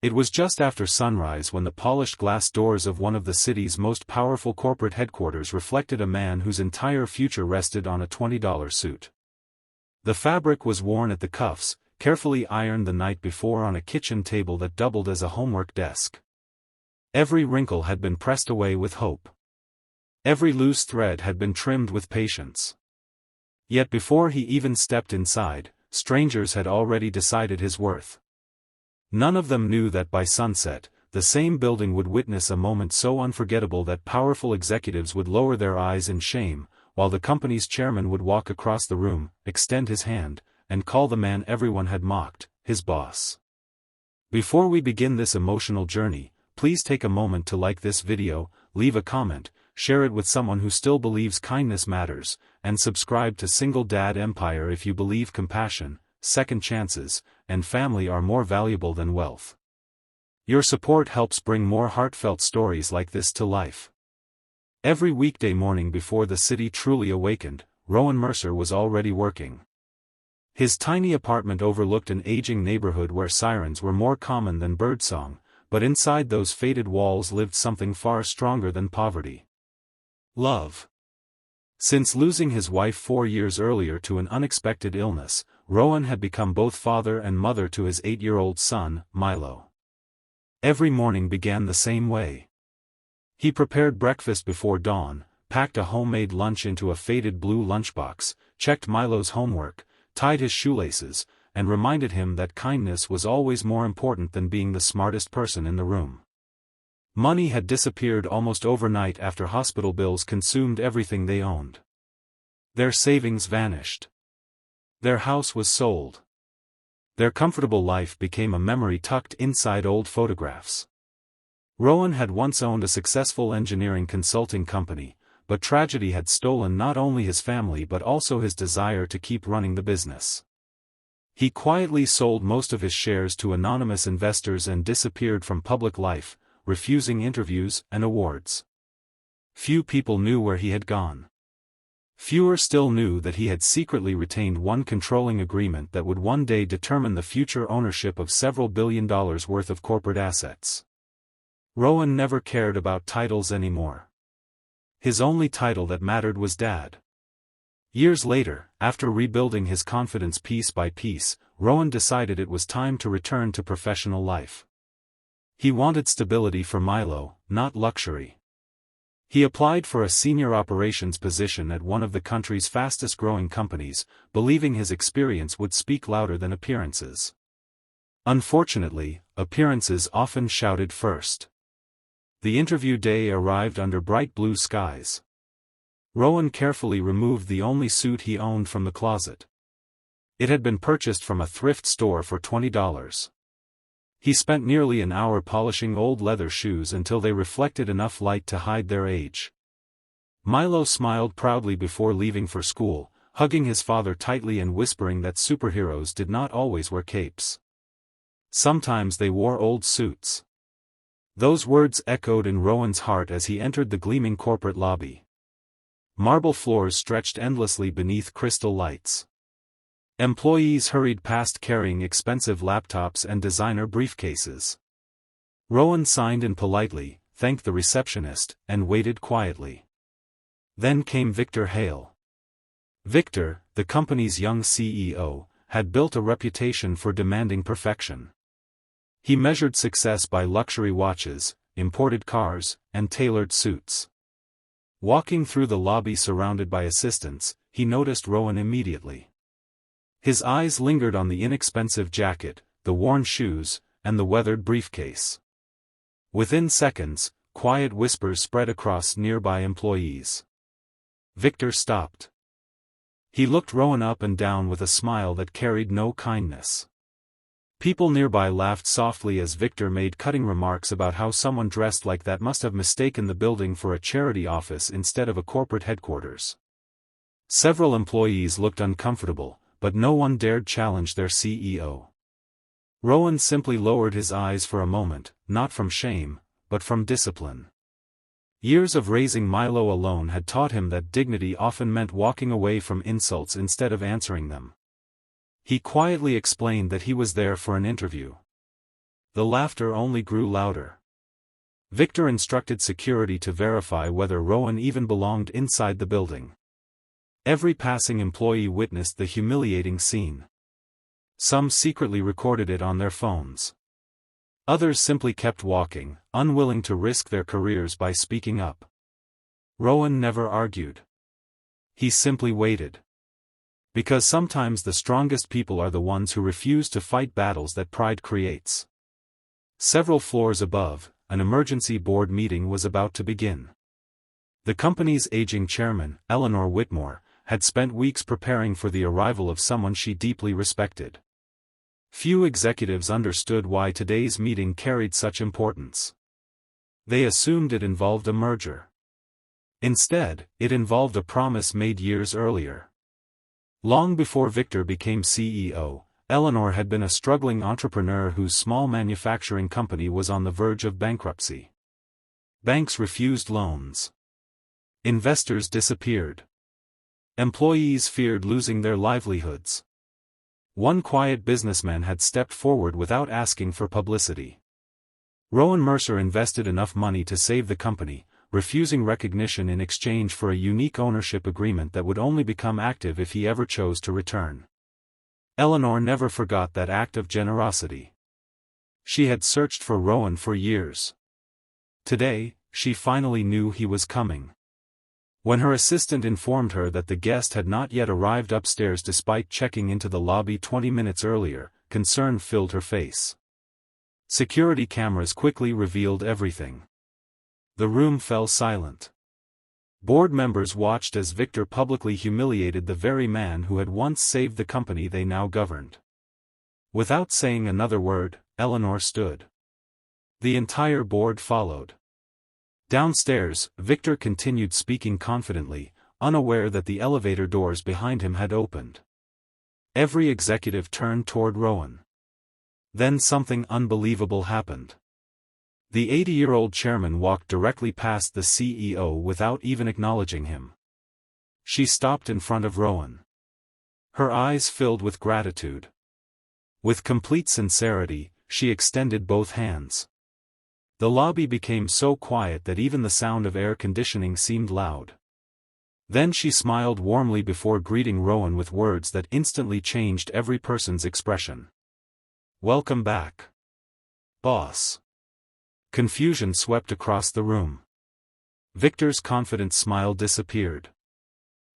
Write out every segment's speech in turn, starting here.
It was just after sunrise when the polished glass doors of one of the city's most powerful corporate headquarters reflected a man whose entire future rested on a $20 suit. The fabric was worn at the cuffs, carefully ironed the night before on a kitchen table that doubled as a homework desk. Every wrinkle had been pressed away with hope. Every loose thread had been trimmed with patience. Yet before he even stepped inside, strangers had already decided his worth. None of them knew that by sunset, the same building would witness a moment so unforgettable that powerful executives would lower their eyes in shame, while the company's chairman would walk across the room, extend his hand, and call the man everyone had mocked, his boss. Before we begin this emotional journey, please take a moment to like this video, leave a comment, share it with someone who still believes kindness matters, and subscribe to Single Dad Empire if you believe compassion, second chances, and family are more valuable than wealth. Your support helps bring more heartfelt stories like this to life. Every weekday morning before the city truly awakened, Rowan Mercer was already working. His tiny apartment overlooked an aging neighborhood where sirens were more common than birdsong, but inside those faded walls lived something far stronger than poverty. Love. Since losing his wife 4 years earlier to an unexpected illness, Rowan had become both father and mother to his 8-year-old son, Milo. Every morning began the same way. He prepared breakfast before dawn, packed a homemade lunch into a faded blue lunchbox, checked Milo's homework, tied his shoelaces, and reminded him that kindness was always more important than being the smartest person in the room. Money had disappeared almost overnight after hospital bills consumed everything they owned. Their savings vanished. Their house was sold. Their comfortable life became a memory tucked inside old photographs. Rowan had once owned a successful engineering consulting company, but tragedy had stolen not only his family but also his desire to keep running the business. He quietly sold most of his shares to anonymous investors and disappeared from public life, refusing interviews and awards. Few people knew where he had gone. Fewer still knew that he had secretly retained one controlling agreement that would one day determine the future ownership of several $1 billion worth of corporate assets. Rowan never cared about titles anymore. His only title that mattered was Dad. Years later, after rebuilding his confidence piece by piece, Rowan decided it was time to return to professional life. He wanted stability for Milo, not luxury. He applied for a senior operations position at one of the country's fastest-growing companies, believing his experience would speak louder than appearances. Unfortunately, appearances often shouted first. The interview day arrived under bright blue skies. Rowan carefully removed the only suit he owned from the closet. It had been purchased from a thrift store for $20. He spent nearly an hour polishing old leather shoes until they reflected enough light to hide their age. Milo smiled proudly before leaving for school, hugging his father tightly and whispering that superheroes did not always wear capes. Sometimes they wore old suits. Those words echoed in Rowan's heart as he entered the gleaming corporate lobby. Marble floors stretched endlessly beneath crystal lights. Employees hurried past carrying expensive laptops and designer briefcases. Rowan signed in politely, thanked the receptionist, and waited quietly. Then came Victor Hale. Victor, the company's young CEO, had built a reputation for demanding perfection. He measured success by luxury watches, imported cars, and tailored suits. Walking through the lobby surrounded by assistants, he noticed Rowan immediately. His eyes lingered on the inexpensive jacket, the worn shoes, and the weathered briefcase. Within seconds, quiet whispers spread across nearby employees. Victor stopped. He looked Rowan up and down with a smile that carried no kindness. People nearby laughed softly as Victor made cutting remarks about how someone dressed like that must have mistaken the building for a charity office instead of a corporate headquarters. Several employees looked uncomfortable, but no one dared challenge their CEO. Rowan simply lowered his eyes for a moment, not from shame, but from discipline. Years of raising Milo alone had taught him that dignity often meant walking away from insults instead of answering them. He quietly explained that he was there for an interview. The laughter only grew louder. Victor instructed security to verify whether Rowan even belonged inside the building. Every passing employee witnessed the humiliating scene. Some secretly recorded it on their phones. Others simply kept walking, unwilling to risk their careers by speaking up. Rowan never argued. He simply waited. Because sometimes the strongest people are the ones who refuse to fight battles that pride creates. Several floors above, an emergency board meeting was about to begin. The company's aging chairman, Eleanor Whitmore, had spent weeks preparing for the arrival of someone she deeply respected. Few executives understood why today's meeting carried such importance. They assumed it involved a merger. Instead, it involved a promise made years earlier. Long before Victor became CEO, Eleanor had been a struggling entrepreneur whose small manufacturing company was on the verge of bankruptcy. Banks refused loans. Investors disappeared. Employees feared losing their livelihoods. One quiet businessman had stepped forward without asking for publicity. Rowan Mercer invested enough money to save the company, refusing recognition in exchange for a unique ownership agreement that would only become active if he ever chose to return. Eleanor never forgot that act of generosity. She had searched for Rowan for years. Today, she finally knew he was coming. When her assistant informed her that the guest had not yet arrived upstairs despite checking into the lobby 20 minutes earlier, concern filled her face. Security cameras quickly revealed everything. The room fell silent. Board members watched as Victor publicly humiliated the very man who had once saved the company they now governed. Without saying another word, Eleanor stood. The entire board followed. Downstairs, Victor continued speaking confidently, unaware that the elevator doors behind him had opened. Every executive turned toward Rowan. Then something unbelievable happened. The 80-year-old chairman walked directly past the CEO without even acknowledging him. She stopped in front of Rowan. Her eyes filled with gratitude. With complete sincerity, she extended both hands. The lobby became so quiet that even the sound of air conditioning seemed loud. Then she smiled warmly before greeting Rowan with words that instantly changed every person's expression. "Welcome back, boss." Confusion swept across the room. Victor's confident smile disappeared.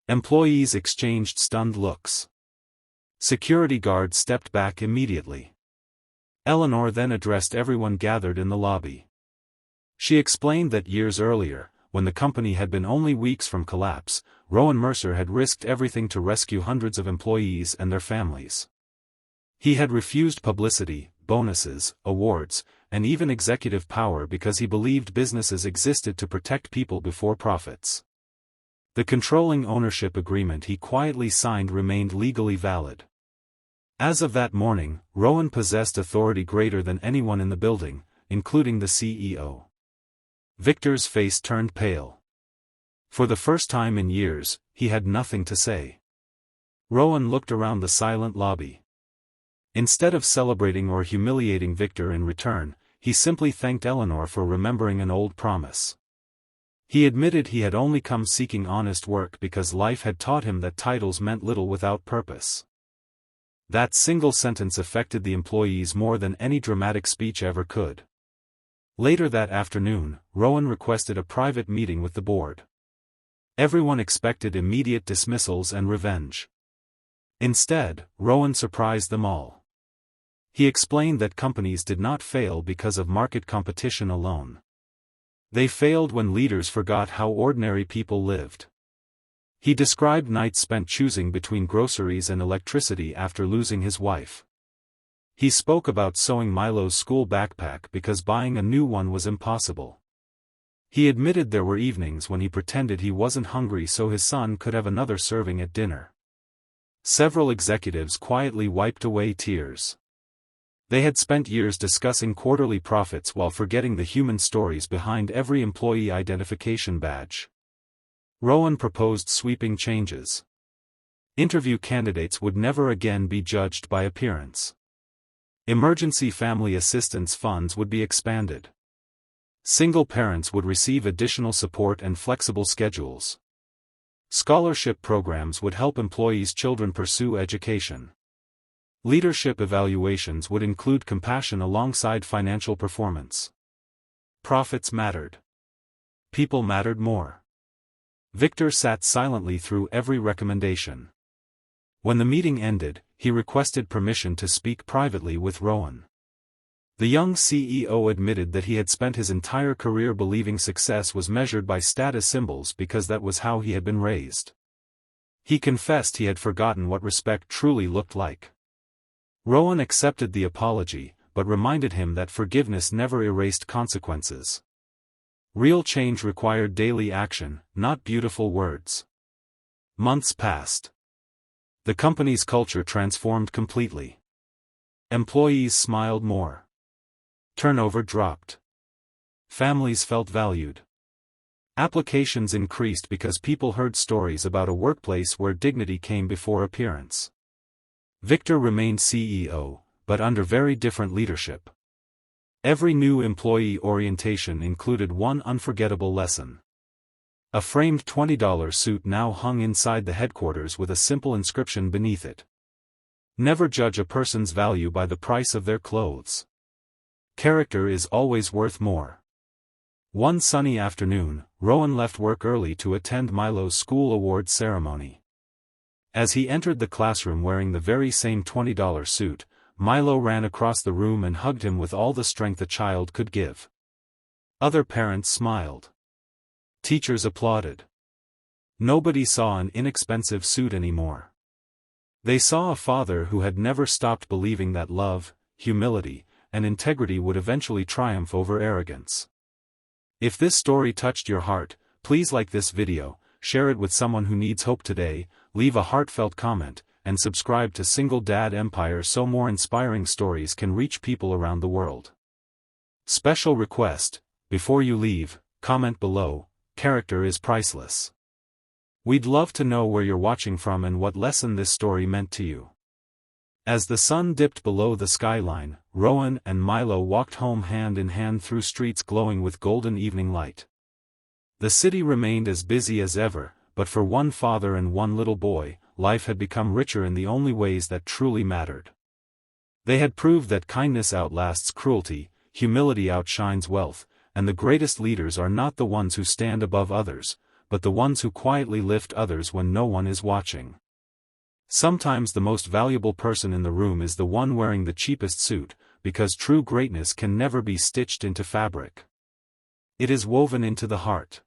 Employees exchanged stunned looks. Security guards stepped back immediately. Eleanor then addressed everyone gathered in the lobby. She explained that years earlier, when the company had been only weeks from collapse, Rowan Mercer had risked everything to rescue hundreds of employees and their families. He had refused publicity, bonuses, awards, and even executive power because he believed businesses existed to protect people before profits. The controlling ownership agreement he quietly signed remained legally valid. As of that morning, Rowan possessed authority greater than anyone in the building, including the CEO. Victor's face turned pale. For the first time in years, he had nothing to say. Rowan looked around the silent lobby. Instead of celebrating or humiliating Victor in return, he simply thanked Eleanor for remembering an old promise. He admitted he had only come seeking honest work because life had taught him that titles meant little without purpose. That single sentence affected the employees more than any dramatic speech ever could. Later that afternoon, Rowan requested a private meeting with the board. Everyone expected immediate dismissals and revenge. Instead, Rowan surprised them all. He explained that companies did not fail because of market competition alone. They failed when leaders forgot how ordinary people lived. He described nights spent choosing between groceries and electricity after losing his wife. He spoke about sewing Milo's school backpack because buying a new one was impossible. He admitted there were evenings when he pretended he wasn't hungry so his son could have another serving at dinner. Several executives quietly wiped away tears. They had spent years discussing quarterly profits while forgetting the human stories behind every employee identification badge. Rowan proposed sweeping changes. Interview candidates would never again be judged by appearance. Emergency family assistance funds would be expanded. Single parents would receive additional support and flexible schedules. Scholarship programs would help employees' children pursue education. Leadership evaluations would include compassion alongside financial performance. Profits mattered. People mattered more. Victor sat silently through every recommendation. When the meeting ended, he requested permission to speak privately with Rowan. The young CEO admitted that he had spent his entire career believing success was measured by status symbols because that was how he had been raised. He confessed he had forgotten what respect truly looked like. Rowan accepted the apology, but reminded him that forgiveness never erased consequences. Real change required daily action, not beautiful words. Months passed. The company's culture transformed completely. Employees smiled more. Turnover dropped. Families felt valued. Applications increased because people heard stories about a workplace where dignity came before appearance. Victor remained CEO, but under very different leadership. Every new employee orientation included one unforgettable lesson. A framed $20 suit now hung inside the headquarters with a simple inscription beneath it. Never judge a person's value by the price of their clothes. Character is always worth more. One sunny afternoon, Rowan left work early to attend Milo's school awards ceremony. As he entered the classroom wearing the very same $20 suit, Milo ran across the room and hugged him with all the strength a child could give. Other parents smiled. Teachers applauded. Nobody saw an inexpensive suit anymore. They saw a father who had never stopped believing that love, humility, and integrity would eventually triumph over arrogance. If this story touched your heart, please like this video, share it with someone who needs hope today, leave a heartfelt comment, and subscribe to Single Dad Empire so more inspiring stories can reach people around the world. Special request: before you leave, comment below, character is priceless. We'd love to know where you're watching from and what lesson this story meant to you. As the sun dipped below the skyline, Rowan and Milo walked home hand in hand through streets glowing with golden evening light. The city remained as busy as ever, but for one father and one little boy, life had become richer in the only ways that truly mattered. They had proved that kindness outlasts cruelty, humility outshines wealth, and the greatest leaders are not the ones who stand above others, but the ones who quietly lift others when no one is watching. Sometimes the most valuable person in the room is the one wearing the cheapest suit, because true greatness can never be stitched into fabric. It is woven into the heart.